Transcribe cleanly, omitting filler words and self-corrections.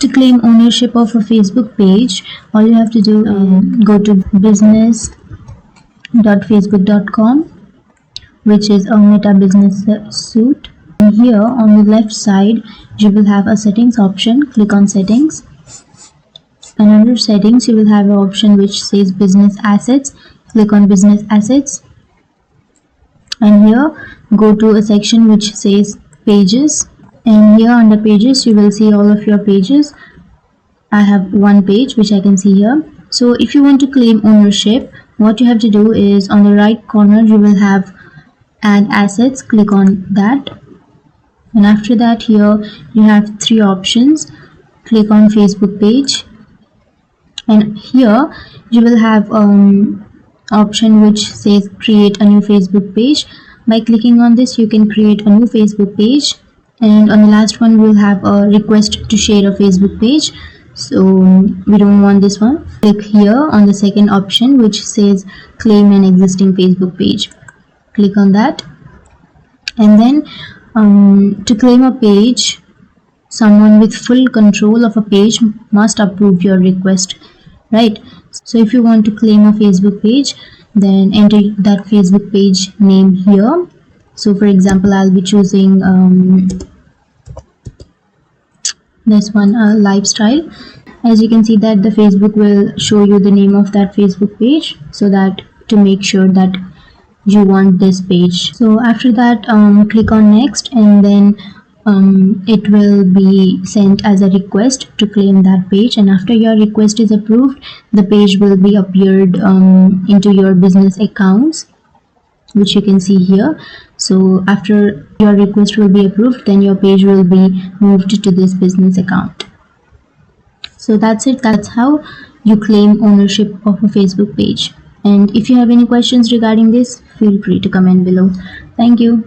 To claim ownership of a Facebook page, all you have to do is go to business.facebook.com, which is a Meta Business Suite. And here on the left side, you will have a settings option. Click on settings. And under settings, you will have an option which says business assets. Click on business assets. And here, go to a section which says pages. And here under pages, you will see all of your pages. I have one page which I can see here. So if you want to claim ownership, what you have to do is on the right corner, you will have add assets. Click on that. And after that, here you have three options. Click on Facebook page. And here you will have option which says create a new Facebook page. By clicking on this, you can create a new Facebook page. And on the last one, we'll have a request to share a Facebook page. So we don't want this one. Click here on the second option which says claim an existing Facebook page. Click on that. And then to claim a page, someone with full control of a page must approve your request, right? So if you want to claim a Facebook page, then enter that Facebook page name here. So for example, I'll be choosing this one, lifestyle. As you can see that the Facebook will show you the name of that Facebook page, so that to make sure that you want this page. So after that, click on next, and then it will be sent as a request to claim that page. And after your request is approved, the page will be appeared into your business accounts, which you can see here. So after your request will be approved, then your page will be moved to this business account. So that's it. That's how you claim ownership of a Facebook page. And if you have any questions regarding this, feel free to comment below. Thank you.